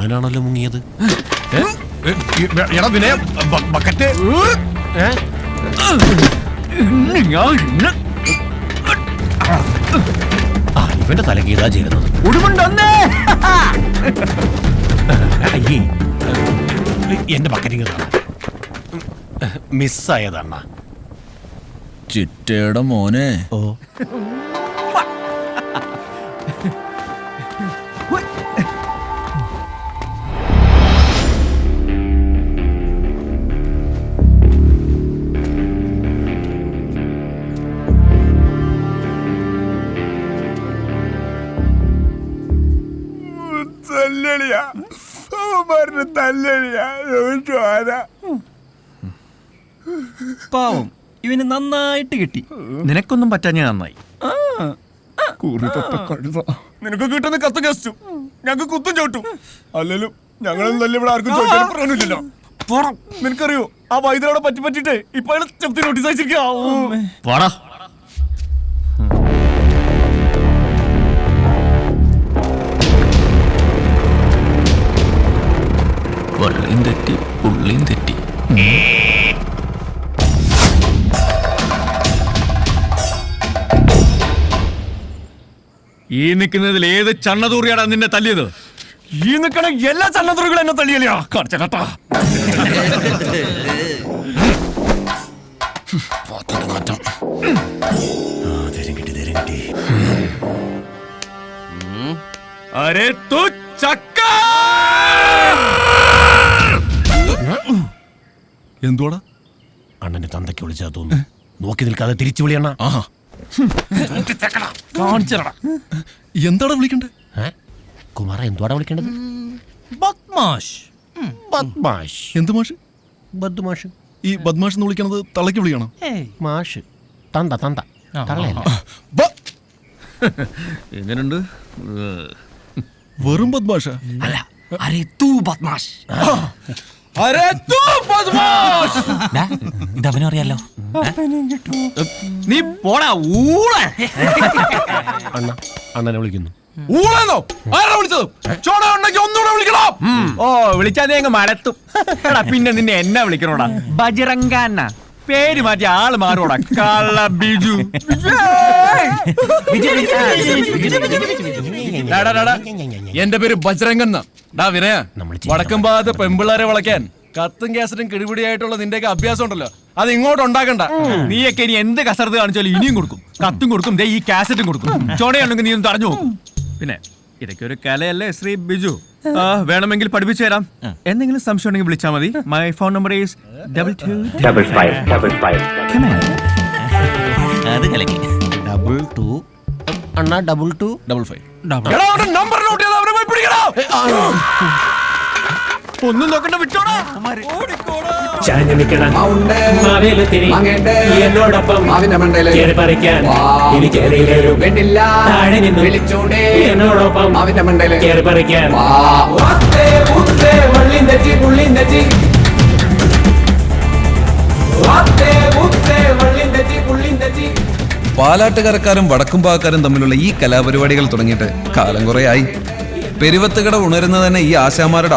അണ്ണനാണല്ലോ മുങ്ങിയത്. Bucket ഇവന്റെ തലക്ക് ഇതാ ചേരുന്നത്. അയ്യേ, എന്റെ ബക്കറ്റിങ് മിസ്സായതണ്ണ. ചിറ്റയുടെ മോനെ. ഓ, പാവം, ഇവന് നന്നായിട്ട് കിട്ടി. നിനക്കൊന്നും പറ്റാഞ്ഞ നന്നായി. നിനക്ക് കിട്ടുന്ന കത്തും കസ്റ്റും ഞങ്ങൾക്ക് കുത്തും ചോട്ടും. അല്ലല്ലോ ഞങ്ങളൊന്നും തന്നെ ഇവിടെ ആർക്കും ചോദിക്കാൻ പറഞ്ഞില്ലല്ലോ. നിനക്കറിയോ ആ വൈദ്യരോടെ പറ്റിട്ടേ ഇപ്പൊ ചെപ്പത്തി നോട്ടീസ് അയച്ചിരിക്കാ. വെള്ളിയും തെറ്റി പുള്ളിയും തെറ്റി. ഈ നിൽക്കുന്നതിൽ ഏത് ചണ്ണതൂറിയാടാ നിന്നെ തല്ലിയത്? ഈ നിൽക്കണ എല്ലാ ചണ്ണതൂറികളും എന്നെ തല്ലിയല്ലോ. കാണിച്ചേട്ടാ അരേ തു ചക്ക. എന്തുവാടാ? അണ്ണന്റെ തന്തയ്ക്ക് വിളിച്ചാ തോന്നുന്നു. നോക്കി നിൽക്കാതെ തിരിച്ചു വിളിയണ്ണ. എന്താടാ വിളിക്കണ്ടേ? കുമാര എന്തുവാടാ വിളിക്കേണ്ടത്? ബദ്മാഷ്. ബദ്മാഷ്. എന്ത് മാഷ്? ബദ്മാഷ്. ഈ ബദ്മാഷ് എന്ന് വിളിക്കണത് തളയ്ക്ക് വിളിക്കണം. മാഷ് തന്ത തന്ത തള്ളയല്ല. എങ്ങനുണ്ട്? വെറും ബദ്മാഷ അല്ല, അരേ തൂ ബദ്മാഷ്. ഇതവനും അറിയാലോ. നീ പോടാ ഊള. അണ്ണ അണ്ണനെ വിളിക്കുന്നു. ഊളെന്നോ? ആരാ വിളിച്ചത്? ചോട ഉണ്ടെങ്കിൽ ഒന്നുകൂടെ വിളിക്കണം. ഓ, വിളിച്ചാ നീ അങ്ങ് മലത്തും. എടാ പിന്നെ നിന്നെ എന്നാ വിളിക്കണോടാ? ബജറങ്കാന്ന പേര് മാറ്റി ആള് മാറോടാ. കള്ള ബിജു. എന്റെ പേര് ബജ്രംഗൻ. വിനയ, വടക്കും ഭാഗത്ത് പെമ്പിള്ളാരെ വളയ്ക്കാൻ കത്തും കാസറ്റും കിടിപിടിയായിട്ടുള്ള നിന്റെയൊക്കെ അഭ്യാസം ഉണ്ടല്ലോ, അത് ഇങ്ങോട്ട് ഉണ്ടാക്കണ്ട. നീയൊക്കെ ഇനി എന്ത് കസർത്ത് കാണിച്ചാലും ഇനിയും കൊടുക്കും. കത്തും കൊടുക്കും, ഈ കാസറ്റും കൊടുക്കും. ചോടയുണ്ടെങ്കിൽ നീ ഒന്ന് തടഞ്ഞു നോക്കും. പിന്നെ ഇതൊക്കെ ഒരു കലയല്ലേ ശ്രീ ബിജു. വേണമെങ്കിൽ പഠിപ്പിച്ചു തരാം. എന്തെങ്കിലും സംശയം ഉണ്ടെങ്കിൽ വിളിച്ചാൽ മതി. My phone number is 2255. അത് കലക്കി. 22 അണ്ണ 2255. നമ്പർ നോട്ട് ചെയ്ത് അവരെ പോയി പിടിക്കണോ? ഒന്നും നോക്കണ്ട, വിട്ടോടാ. എന്നോടൊപ്പം പറിക്കാൻ എന്നോടൊപ്പം അവന്റെ മണ്ടയില് കേറി പറിക്കാൻ. പാലാട്ടുകരക്കാരും വടക്കുംഭാഗക്കാരും തമ്മിലുള്ള ഈ കലാപരിപാടികൾ തുടങ്ങിയിട്ട് കാലം കുറയായി. പെരുവത്തുകട ഉണരുന്നത് തന്നെ ഈ ആശാമാരുടെ